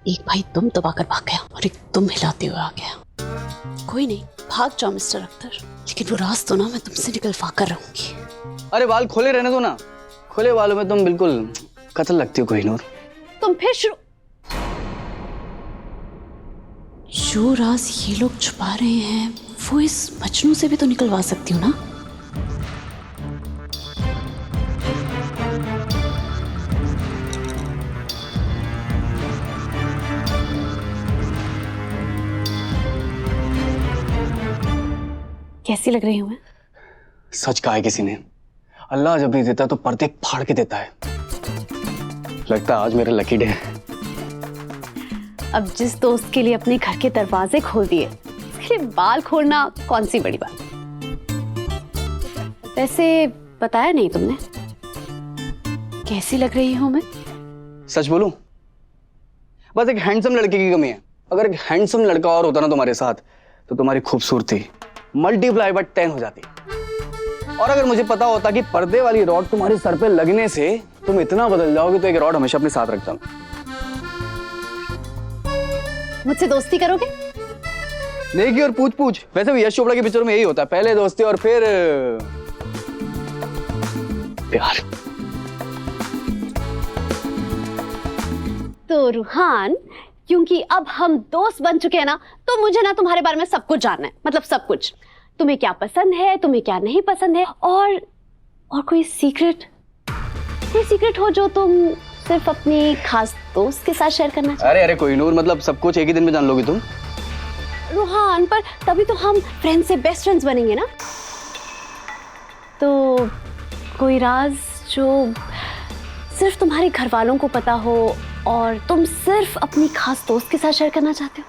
एक भाई तुम दबाकर भाग गया और एक तुम हिलाते हुए आ गया। कोई नहीं, भाग जाओ मिस्टर अख्तर, लेकिन वो राज तो ना मैं तुमसे निकलवा कर रहूंगी। अरे बाल खोले रहने दो ना, खुले बालों में तुम बिल्कुल कत्ल लगती हो कोहिनूर। तुम फिर शुरू। जो राज ये लोग छुपा रहे हैं वो इस मजनू से भी तो निकलवा सकती हूँ ना। कैसी लग रही हूँ मैं? सच कहा है किसी ने, अल्लाह जब नहीं देता तो पर्दे फाड़ के देता है। लगता है आज मेरा लकी डे है। अब जिस दोस्त के लिए अपने घर के दरवाजे खोल दिए, उसके लिए बाल खोलना कौन सी बड़ी बात। वैसे बताया नहीं तुमने कैसी लग रही हूं मैं? सच बोलूं, बस एक हैंडसम लड़के की कमी है। अगर एक हैंडसम लड़का और होता ना तुम्हारे साथ तो तुम्हारी खूबसूरती मल्टीप्लाई बाय 10 हो जाती। और अगर मुझे पता होता कि पर्दे वाली रॉड तुम्हारे सर पे लगने से तुम इतना बदल जाओगे तो एक रॉड हमेशा अपने साथ रखता हूं। मुझसे दोस्ती करोगे? नेकी और पूछ पूछ। वैसे भी यश चोपड़ा की पिक्चर में यही होता है, पहले दोस्ती और फिर प्यार। तो रूहान, क्योंकि अब हम दोस्त बन चुके हैं ना, तो मुझे ना तुम्हारे बारे में सब कुछ जानना है। मतलब सब कुछ, तुम्हें क्या पसंद है, तुम्हें क्या नहीं पसंद है, और कोई सीक्रेट हो जो तुम सिर्फ अपनी खास दोस्त के साथ शेयर करना चाहते। अरे कोहिनूर, मतलब सब कुछ एक ही दिन में जान लोगी तुम? रूहान, पर तभी तो हम फ्रेंड से बेस्ट फ्रेंड्स बनेंगे ना। तो कोई राज जो सिर्फ तुम्हारे घर वालों को पता हो और तुम सिर्फ अपनी खास दोस्त के साथ शेयर करना चाहते हो।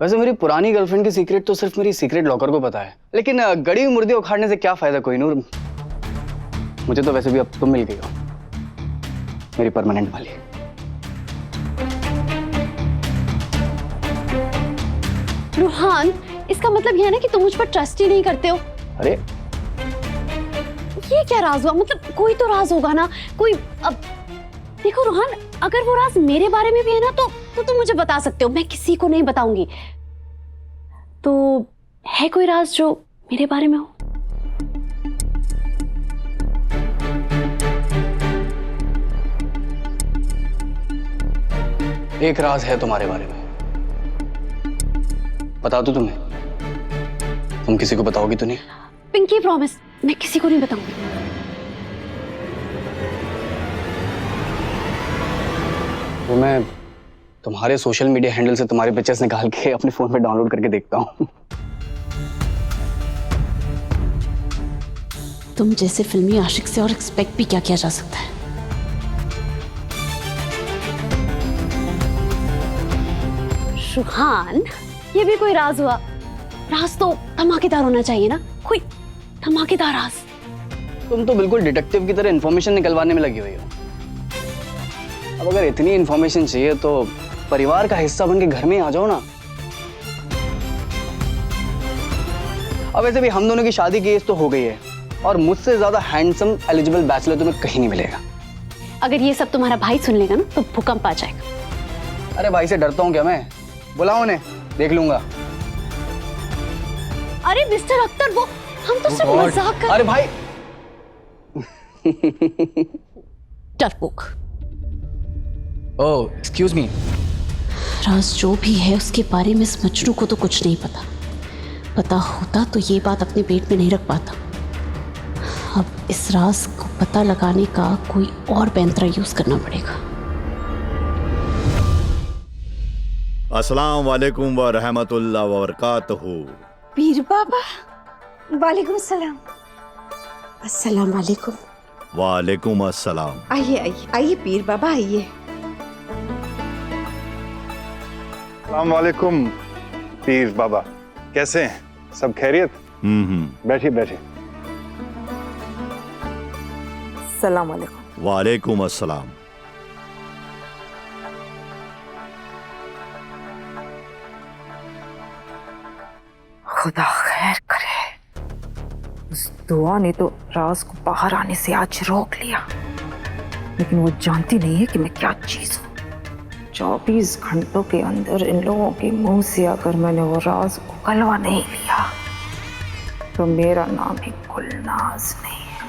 वैसे मेरी पुरानी गर्लफ्रेंड की सीक्रेट तो सिर्फ मेरी सीक्रेट लॉकर को पता है, लेकिन गड़ी हुई मुर्दी उखाड़ने से क्या फायदा कोहिनूर। मुझे तो वैसे भी अब तुम मिल गई हो, मेरी परमानेंट वाली। रूहान, इसका मतलब यह है ना कि तुम मुझ पर ट्रस्ट ही नहीं करते हो। अरे ये क्या राज हुआ? मतलब कोई तो राज होगा ना, कोई। अब देखो रूहान, अगर वो राज मेरे बारे में भी है ना तो तुम मुझे बता सकते हो, मैं किसी को नहीं बताऊंगी। तो है कोई राज जो मेरे बारे में हो? एक राज है तुम्हारे बारे में, बता दूं तुम्हें? तुम किसी को बताओगी तो नहीं? पिंकी प्रॉमिस, मैं किसी को नहीं बताऊंगी। वो मैं तुम्हारे सोशल मीडिया हैंडल से तुम्हारे पिक्चर्स निकाल के अपने फोन में डाउनलोड करके देखता हूँ। तुम जैसे फिल्मी आशिक से और एक्सपेक्ट भी क्या किया जा सकता है। रूहान, ये भी कोई राज हुआ? राज तो धमाकेदार होना चाहिए ना, कोई धमाकेदार राज। तुम तो बिल्कुल डिटेक्टिव की तरह इंफॉर्मेशन निकलवाने में लगी हुई हो। अब अगर इतनी इंफॉर्मेशन चाहिए तो परिवार का हिस्सा बन के घर में आ जाओ ना। अब वैसे भी हम दोनों की शादी की एज तो हो गई है और मुझसे ज्यादा हैंडसम एलिजिबल बैचलर तुम्हें कहीं नहीं मिलेगा। अगर ये सब तुम्हारा भाई सुन लेगा ना तो भूकंप आ जाएगा। अरे भाई से डरता हूँ क्या मैं? बुलाओ उन्हें, देख लूंगा। अरे मिस्टर अख्तर, वो हम तो सिर्फ मजाक कर। अरे भाई डरपोक। ओह, एक्सक्यूज मी। राज जो भी है उसके बारे में इस मजनू को तो कुछ नहीं पता। पता होता तो ये बात अपने पेट में नहीं रख पाता। अब इस राज को पता लगाने का कोई और पैंतरा यूज करना पड़ेगा। अस्सलाम वालेकुम व रहमतुल्लाह व बरकातहू। पीर बाबा, वालेकुम सलाम। अस्सलाम वालेकुम। वालेकुम अस्सलाम। आइए आइए आइए पीर बाबा, आइए। अस्सलाम वालेकुम पीर बाबा, कैसे हैं? सब खैरियत? बैठिए बैठिए। सलाम वालेकुम। वालेकुम अस्सलाम। खुदा खैर करे। उस दुआ ने तो राज को बाहर आने से आज रोक लिया। लेकिन वो जानती नहीं है कि मैं क्या चीज हूँ। 24 घंटों के अंदर इन लोगों के मुंह से अगर मैंने वो राज उगलवा नहीं लिया तो मेरा नाम ही गुलनाज नहीं है।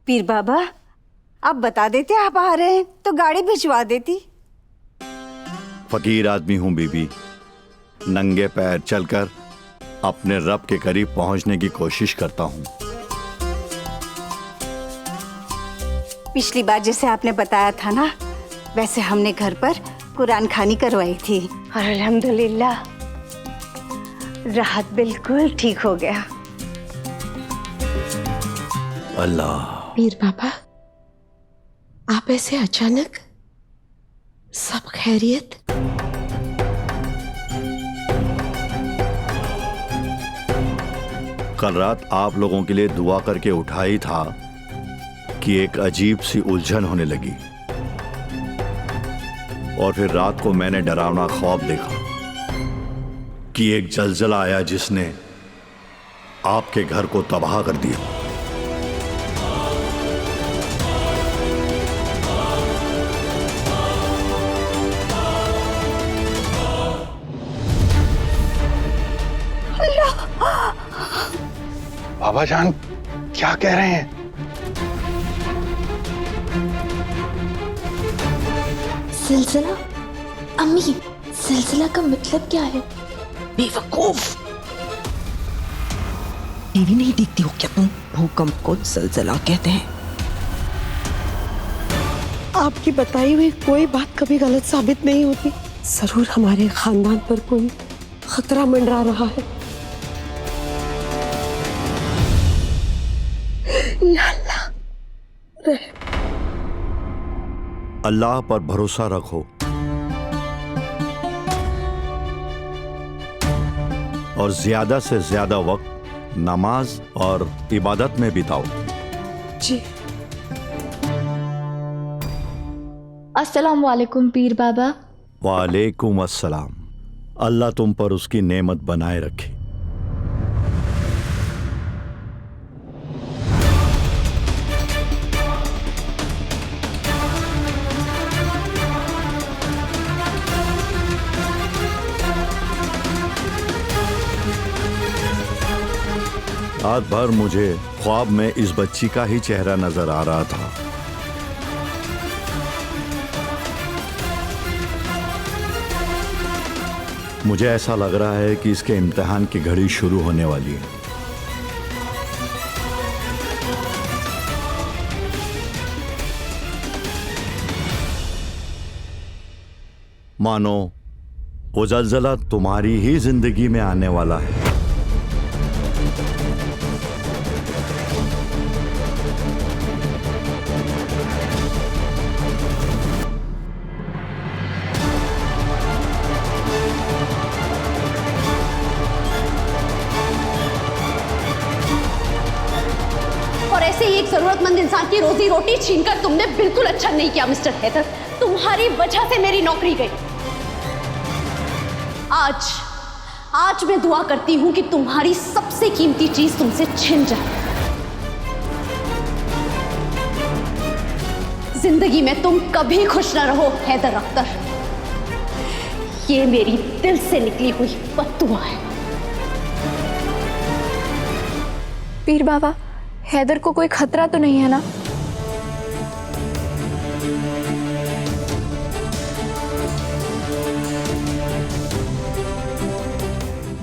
पीर बाबा, आप बता देते आप आ रहे हैं तो गाड़ी भिजवा देती। फकीर आदमी हूं बीबी, नंगे पैर चलकर अपने रब के करीब पहुंचने की कोशिश करता हूं। पिछली बार जैसे आपने बताया था ना, वैसे हमने घर पर कुरान खानी करवाई थी और अल्हम्दुलिल्लाह राहत बिल्कुल ठीक हो गया। अल्लाह। पीर बाबा, आप ऐसे अचानक? सब खैरियत? कल रात आप लोगों के लिए दुआ करके उठा ही था कि एक अजीब सी उलझन होने लगी, और फिर रात को मैंने डरावना ख्वाब देखा कि एक जलजला आया जिसने आपके घर को तबाह कर दिया। बाबा जान क्या कह रहे हैं? सिलसिला? अम्मी, सिलसिला का मतलब क्या है? बेवकूफ, टीवी नहीं देखती हो क्या तुम? भूकंप को जलजला कहते हैं। आपकी बताई हुई कोई बात कभी गलत साबित नहीं होती। जरूर हमारे खानदान पर कोई खतरा मंडरा रहा है। या अल्लाह, अल्लाह पर भरोसा रखो और ज्यादा से ज्यादा वक्त नमाज और इबादत में बिताओ। जी। अस्सलाम वालेकुम पीर बाबा। वालेकुम अस्सलाम। अल्लाह तुम पर उसकी नेमत बनाए रखे। रात भर मुझे ख्वाब में इस बच्ची का ही चेहरा नजर आ रहा था। मुझे ऐसा लग रहा है कि इसके इम्तिहान की घड़ी शुरू होने वाली है। मानो वो जलजला तुम्हारी ही जिंदगी में आने वाला है। और ऐसे ही एक जरूरतमंद इंसान की रोजी रोटी छीनकर तुमने बिल्कुल अच्छा नहीं किया मिस्टर हैदर। तुम्हारी वजह से मेरी नौकरी गई। आज मैं दुआ करती हूं कि तुम्हारी सबसे कीमती चीज तुमसे छिन जाए। जिंदगी में तुम कभी खुश ना रहो हैदर अख्तर। ये मेरी दिल से निकली हुई बद्दुआ है। पीर बाबा, हैदर को कोई खतरा तो नहीं है ना?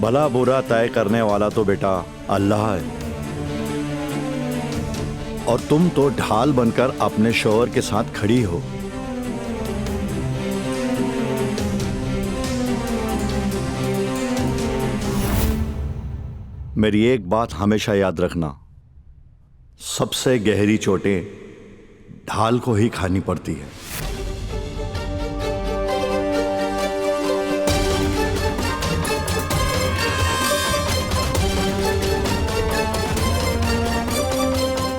भला बुरा तय करने वाला तो बेटा अल्लाह है, और तुम तो ढाल बनकर अपने शौहर के साथ खड़ी हो। मेरी एक बात हमेशा याद रखना, सबसे गहरी चोटें ढाल को ही खानी पड़ती है।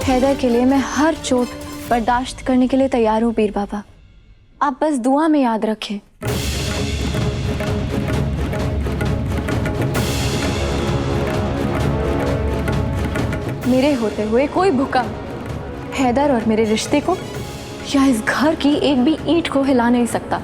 हैदर के लिए मैं हर चोट बर्दाश्त करने के लिए तैयार हूँ पीर बाबा। आप बस दुआ में याद रखें। मेरे होते हुए कोई भूकंप हैदर और मेरे रिश्ते को या इस घर की एक भी ईंट को हिला नहीं सकता।